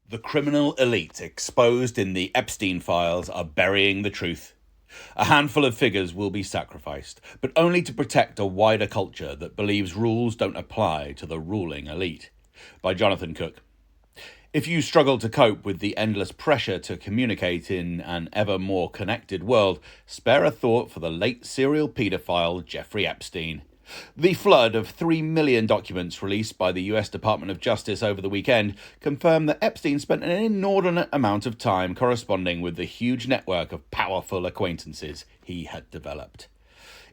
The criminal elite exposed in the Epstein files are burying the truth. A handful of figures will be sacrificed, but only to protect a wider culture that believes rules don't apply to the ruling elite. By Jonathan Cook. If you struggle to cope with the endless pressure to communicate in an ever more connected world, spare a thought for the late serial paedophile Jeffrey Epstein. The flood of 3 million documents released by the US Department of Justice over the weekend confirmed that Epstein spent an inordinate amount of time corresponding with the huge network of powerful acquaintances he had developed.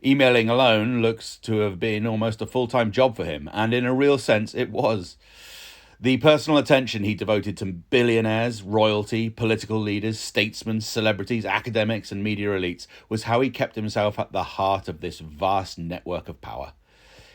Emailing alone looks to have been almost a full-time job for him, and in a real sense it was. The personal attention he devoted to billionaires, royalty, political leaders, statesmen, celebrities, academics, and media elites was how he kept himself at the heart of this vast network of power.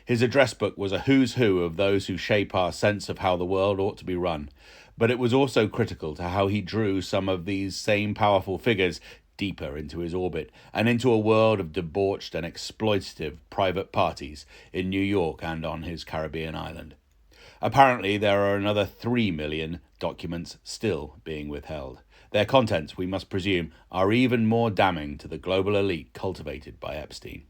His address book was a who's who of those who shape our sense of how the world ought to be run, but it was also critical to how he drew some of these same powerful figures deeper into his orbit and into a world of debauched and exploitative private parties in New York and on his Caribbean island. Apparently, there are another 3 million documents still being withheld. Their contents, we must presume, are even more damning to the global elite cultivated by Epstein.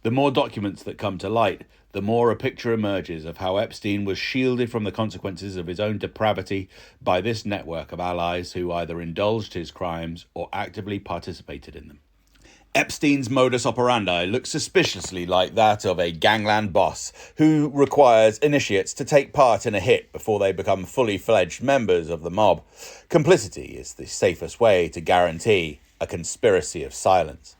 The more documents that come to light, the more a picture emerges of how Epstein was shielded from the consequences of his own depravity by this network of allies who either indulged his crimes or actively participated in them. Epstein's modus operandi looks suspiciously like that of a gangland boss who requires initiates to take part in a hit before they become fully fledged members of the mob. Complicity is the safest way to guarantee a conspiracy of silence.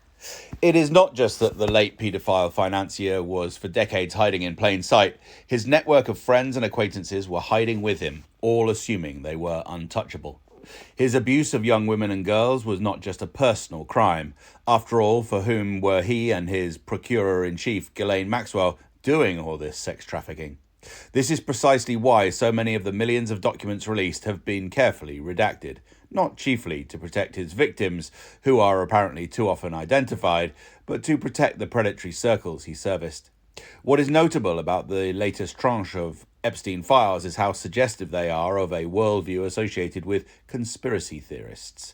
It is not just that the late paedophile financier was for decades hiding in plain sight. His network of friends and acquaintances were hiding with him, all assuming they were untouchable. His abuse of young women and girls was not just a personal crime. After all, for whom were he and his procurer-in-chief, Ghislaine Maxwell, doing all this sex trafficking? This is precisely why so many of the millions of documents released have been carefully redacted, not chiefly to protect his victims, who are apparently too often identified, but to protect the predatory circles he serviced. What is notable about the latest tranche of Epstein files is how suggestive they are of a worldview associated with conspiracy theorists.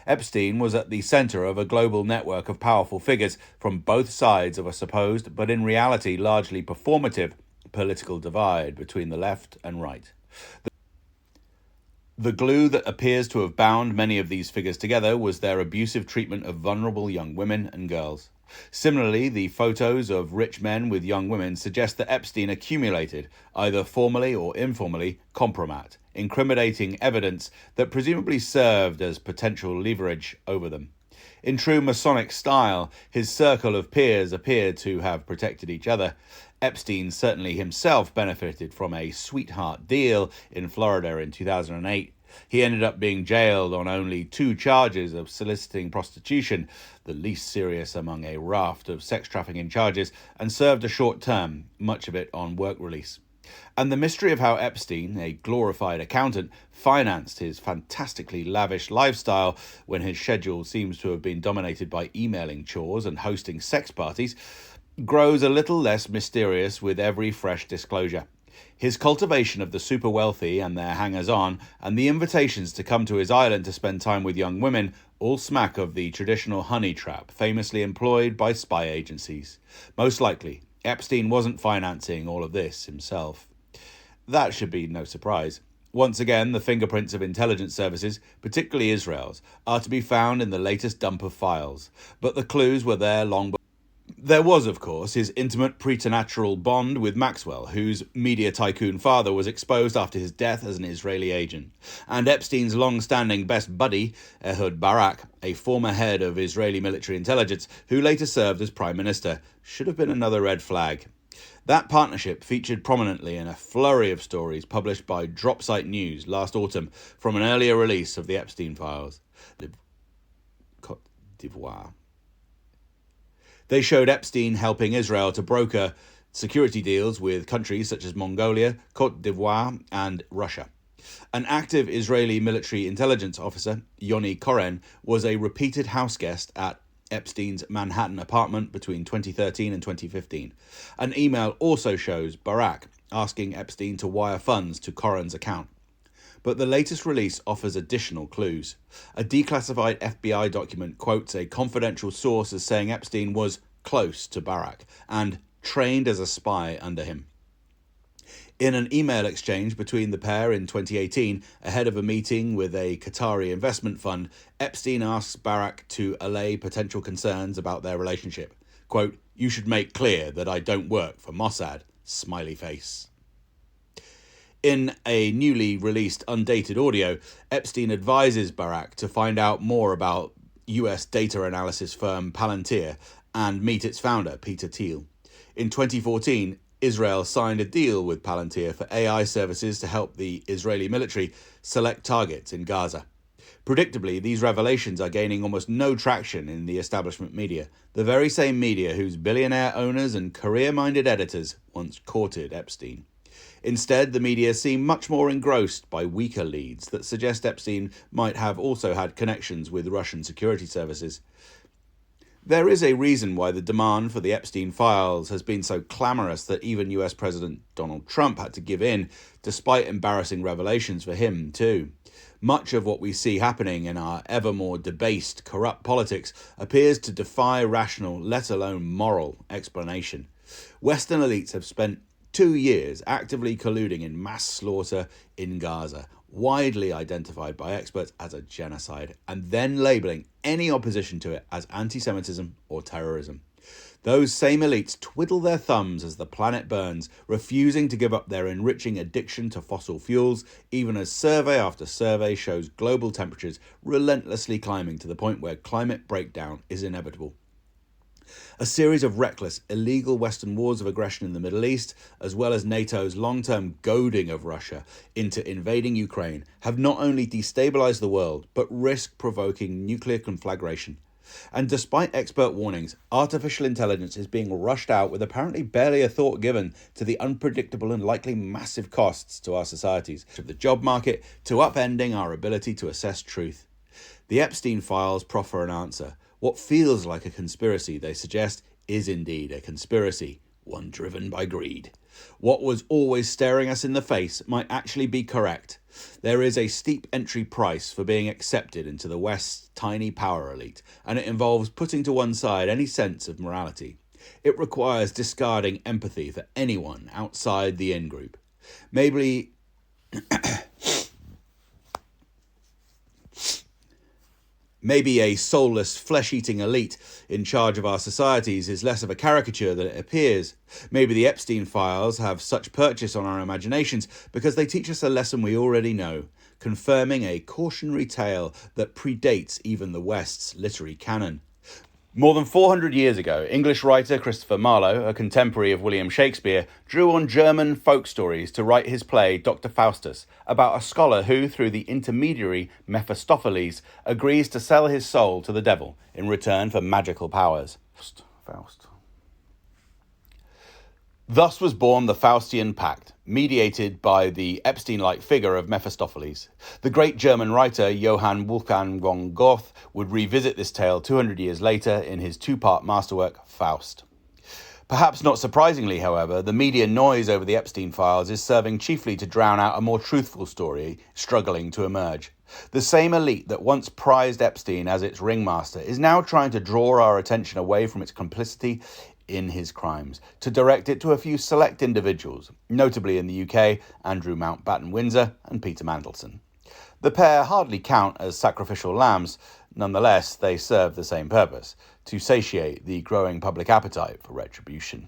Epstein was at the center of a global network of powerful figures from both sides of a supposed, but in reality largely performative, political divide between the left and right. The glue that appears to have bound many of these figures together was their abusive treatment of vulnerable young women and girls. Similarly, the photos of rich men with young women suggest that Epstein accumulated, either formally or informally, compromat, incriminating evidence that presumably served as potential leverage over them. In true Masonic style, his circle of peers appeared to have protected each other. Epstein certainly himself benefited from a sweetheart deal in Florida in 2008. He ended up being jailed on only 2 charges of soliciting prostitution, the least serious among a raft of sex trafficking charges, and served a short term, much of it on work release. And the mystery of how Epstein, a glorified accountant, financed his fantastically lavish lifestyle when his schedule seems to have been dominated by emailing chores and hosting sex parties, grows a little less mysterious with every fresh disclosure. His cultivation of the super wealthy and their hangers-on, and the invitations to come to his island to spend time with young women, all smack of the traditional honey trap famously employed by spy agencies. Most likely, Epstein wasn't financing all of this himself. That should be no surprise. Once again, the fingerprints of intelligence services, particularly Israel's, are to be found in the latest dump of files. But the clues were there long before. There was, of course, his intimate preternatural bond with Maxwell, whose media tycoon father was exposed after his death as an Israeli agent, and Epstein's long-standing best buddy, Ehud Barak, a former head of Israeli military intelligence, who later served as prime minister, should have been another red flag. That partnership featured prominently in a flurry of stories published by Dropsite News last autumn from an earlier release of the Epstein files. Côte d'Ivoire. They showed Epstein helping Israel to broker security deals with countries such as Mongolia, Côte d'Ivoire, and Russia. An active Israeli military intelligence officer, Yoni Koren, was a repeated house guest at Epstein's Manhattan apartment between 2013 and 2015. An email also shows Barak asking Epstein to wire funds to Koren's account. but the latest release offers additional clues. A declassified FBI document quotes a confidential source as saying Epstein was close to Barak and trained as a spy under him. In an email exchange between the pair in 2018, ahead of a meeting with a Qatari investment fund, Epstein asks Barak to allay potential concerns about their relationship. Quote, "You should make clear that I don't work for Mossad," smiley face. In a newly released undated audio, Epstein advises Barak to find out more about US data analysis firm Palantir and meet its founder, Peter Thiel. In 2014, Israel signed a deal with Palantir for AI services to help the Israeli military select targets in Gaza. Predictably, these revelations are gaining almost no traction in the establishment media, the very same media whose billionaire owners and career-minded editors once courted Epstein. Instead, the media seem much more engrossed by weaker leads that suggest Epstein might have also had connections with Russian security services. There is a reason why the demand for the Epstein files has been so clamorous that even US President Donald Trump had to give in, despite embarrassing revelations for him too. Much of what we see happening in our ever more debased, corrupt politics appears to defy rational, let alone moral, explanation. Western elites have spent 2 years actively colluding in mass slaughter in Gaza, widely identified by experts as a genocide, and then labelling any opposition to it as anti-Semitism or terrorism. Those same elites twiddle their thumbs as the planet burns, refusing to give up their enriching addiction to fossil fuels, even as survey after survey shows global temperatures relentlessly climbing to the point where climate breakdown is inevitable. A series of reckless, illegal Western wars of aggression in the Middle East, as well as NATO's long-term goading of Russia into invading Ukraine, have not only destabilized the world, but risk provoking nuclear conflagration. And despite expert warnings, artificial intelligence is being rushed out with apparently barely a thought given to the unpredictable and likely massive costs to our societies, to the job market, to upending our ability to assess truth. The Epstein files proffer an answer. What feels like a conspiracy, they suggest, is indeed a conspiracy, one driven by greed. What was always staring us in the face might actually be correct. There is a steep entry price for being accepted into the West's tiny power elite, and it involves putting to one side any sense of morality. It requires discarding empathy for anyone outside the in-group. Maybe a soulless, flesh-eating elite in charge of our societies is less of a caricature than it appears. Maybe the Epstein files have such purchase on our imaginations because they teach us a lesson we already know, confirming a cautionary tale that predates even the West's literary canon. More than 400 years ago, English writer Christopher Marlowe, a contemporary of William Shakespeare, drew on German folk stories to write his play Dr. Faustus, about a scholar who, through the intermediary Mephistopheles, agrees to sell his soul to the devil in return for magical powers. Faust. Thus was born the Faustian Pact, mediated by the Epstein-like figure of Mephistopheles. The great German writer Johann Wolfgang von Goethe would revisit this tale 200 years later in his two-part masterwork, Faust. Perhaps not surprisingly, however, the media noise over the Epstein files is serving chiefly to drown out a more truthful story struggling to emerge. The same elite that once prized Epstein as its ringmaster is now trying to draw our attention away from its complicity in his crimes, to direct it to a few select individuals, notably in the UK, Andrew Mountbatten-Windsor and Peter Mandelson. The pair hardly count as sacrificial lambs, nonetheless they serve the same purpose, to satiate the growing public appetite for retribution.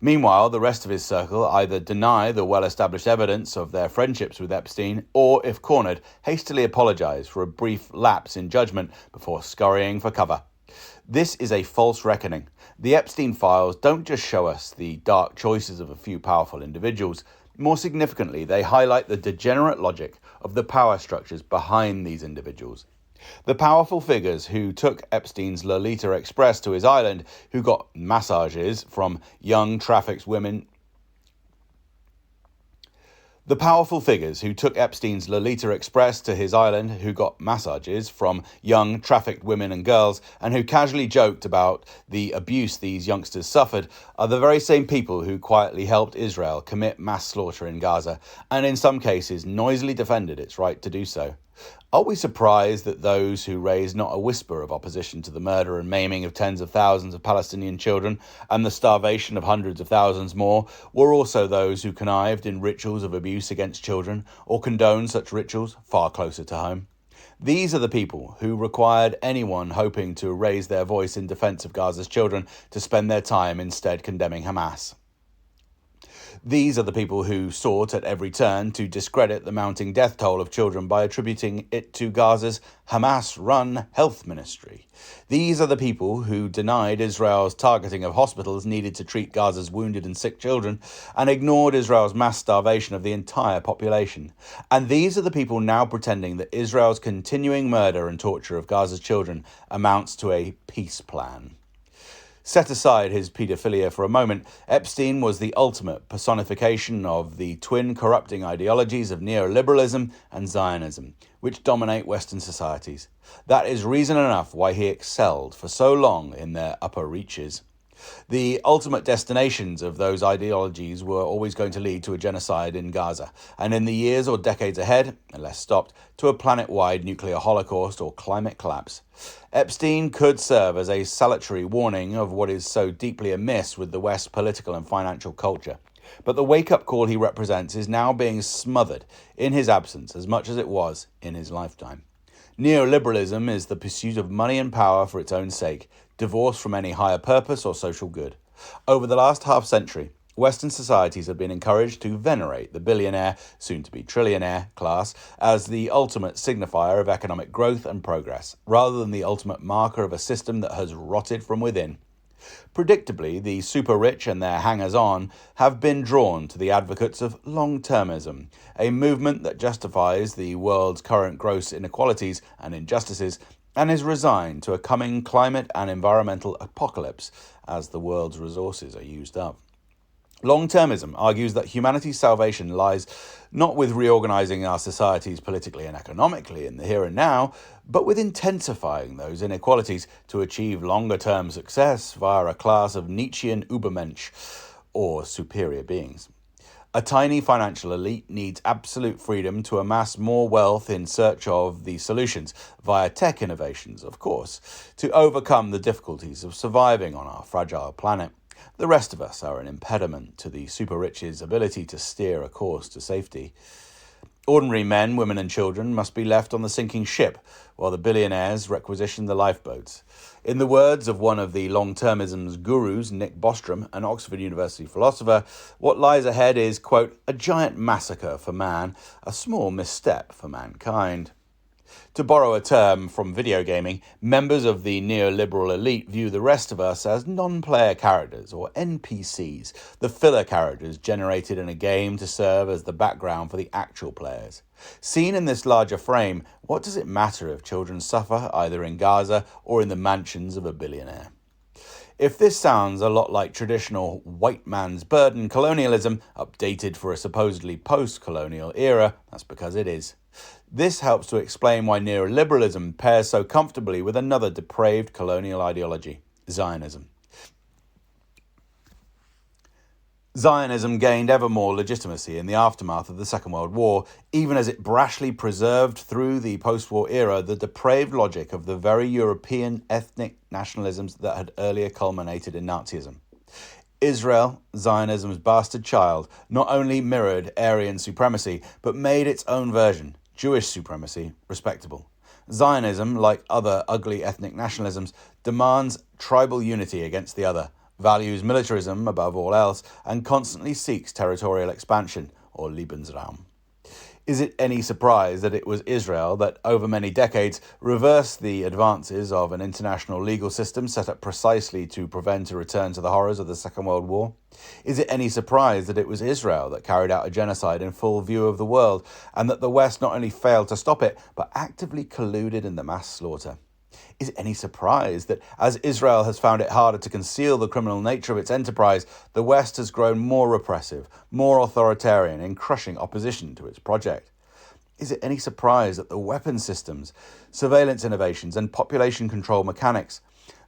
Meanwhile, the rest of his circle either deny the well-established evidence of their friendships with Epstein, or, if cornered, hastily apologise for a brief lapse in judgment before scurrying for cover. This is a false reckoning. The Epstein files don't just show us the dark choices of a few powerful individuals. More significantly, they highlight the degenerate logic of the power structures behind these individuals. The powerful figures who took Epstein's Lolita Express to his island, who got massages from young trafficked women. The powerful figures who took Epstein's Lolita Express to his island, who got massages from young, trafficked women and girls, and who casually joked about the abuse these youngsters suffered, are the very same people who quietly helped Israel commit mass slaughter in Gaza, and in some cases noisily defended its right to do so. Are we surprised that those who raised not a whisper of opposition to the murder and maiming of tens of thousands of Palestinian children and the starvation of hundreds of thousands more were also those who connived in rituals of abuse against children or condoned such rituals far closer to home? These are the people who required anyone hoping to raise their voice in defense of Gaza's children to spend their time instead condemning Hamas. These are the people who sought at every turn to discredit the mounting death toll of children by attributing it to Gaza's Hamas-run health ministry. These are the people who denied Israel's targeting of hospitals needed to treat Gaza's wounded and sick children and ignored Israel's mass starvation of the entire population. And these are the people now pretending that Israel's continuing murder and torture of Gaza's children amounts to a peace plan. Set aside his paedophilia for a moment, Epstein was the ultimate personification of the twin corrupting ideologies of neoliberalism and Zionism, which dominate Western societies. That is reason enough why he excelled for so long in their upper reaches. The ultimate destinations of those ideologies were always going to lead to a genocide in Gaza, and in the years or decades ahead, unless stopped, to a planet-wide nuclear holocaust or climate collapse. Epstein could serve as a salutary warning of what is so deeply amiss with the West's political and financial culture. But the wake-up call he represents is now being smothered in his absence as much as it was in his lifetime. Neoliberalism is the pursuit of money and power for its own sake, divorced from any higher purpose or social good. Over the last half-century, Western societies have been encouraged to venerate the billionaire, soon-to-be trillionaire, class as the ultimate signifier of economic growth and progress, rather than the ultimate marker of a system that has rotted from within. Predictably, the super-rich and their hangers-on have been drawn to the advocates of long-termism, a movement that justifies the world's current gross inequalities and injustices and is resigned to a coming climate and environmental apocalypse as the world's resources are used up. Long-termism argues that humanity's salvation lies not with reorganizing our societies politically and economically in the here and now, but with intensifying those inequalities to achieve longer-term success via a class of Nietzschean Übermensch, or superior beings. A tiny financial elite needs absolute freedom to amass more wealth in search of the solutions, via tech innovations, of course, to overcome the difficulties of surviving on our fragile planet. The rest of us are an impediment to the super-rich's ability to steer a course to safety. Ordinary men, women and children must be left on the sinking ship, while the billionaires requisition the lifeboats. In the words of one of the long-termism's gurus, Nick Bostrom, an Oxford University philosopher, what lies ahead is, quote, a giant massacre for man, a small misstep for mankind. To borrow a term from video gaming, members of the neoliberal elite view the rest of us as non-player characters, or NPCs, the filler characters generated in a game to serve as the background for the actual players. Seen in this larger frame, what does it matter if children suffer either in Gaza or in the mansions of a billionaire? If this sounds a lot like traditional white man's burden colonialism, updated for a supposedly post-colonial era, that's because it is. This helps to explain why neoliberalism pairs so comfortably with another depraved colonial ideology, Zionism. Zionism gained ever more legitimacy in the aftermath of the Second World War, even as it brashly preserved through the post-war era the depraved logic of the very European ethnic nationalisms that had earlier culminated in Nazism. Israel, Zionism's bastard child, not only mirrored Aryan supremacy, but made its own version, Jewish supremacy, respectable. Zionism, like other ugly ethnic nationalisms, demands tribal unity against the other, values militarism above all else, and constantly seeks territorial expansion, or Lebensraum. Is it any surprise that it was Israel that, over many decades, reversed the advances of an international legal system set up precisely to prevent a return to the horrors of the Second World War? Is it any surprise that it was Israel that carried out a genocide in full view of the world, and that the West not only failed to stop it, but actively colluded in the mass slaughter? Is it any surprise that as Israel has found it harder to conceal the criminal nature of its enterprise, the West has grown more repressive, more authoritarian in crushing opposition to its project? Is it any surprise that the weapon systems, surveillance innovations, and population control mechanics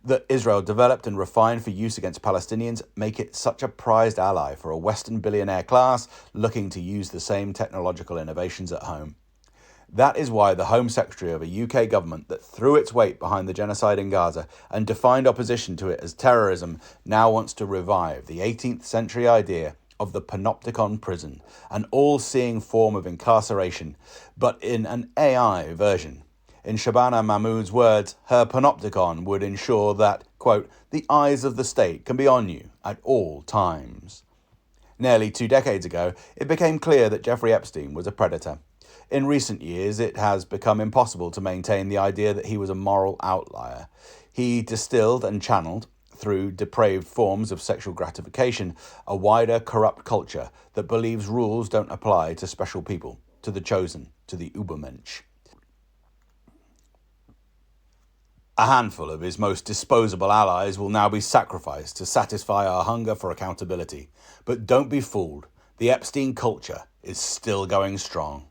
that Israel developed and refined for use against Palestinians make it such a prized ally for a Western billionaire class looking to use the same technological innovations at home? That is why the Home Secretary of a UK government that threw its weight behind the genocide in Gaza and defined opposition to it as terrorism now wants to revive the 18th century idea of the panopticon prison, an all-seeing form of incarceration, but in an AI version. In Shabana Mahmood's words, her panopticon would ensure that, quote, the eyes of the state can be on you at all times. Nearly 2 decades ago, it became clear that Jeffrey Epstein was a predator. In recent years, it has become impossible to maintain the idea that he was a moral outlier. He distilled and channeled, through depraved forms of sexual gratification, a wider corrupt culture that believes rules don't apply to special people, to the chosen, to the Übermensch. A handful of his most disposable allies will now be sacrificed to satisfy our hunger for accountability. But don't be fooled, the Epstein culture is still going strong.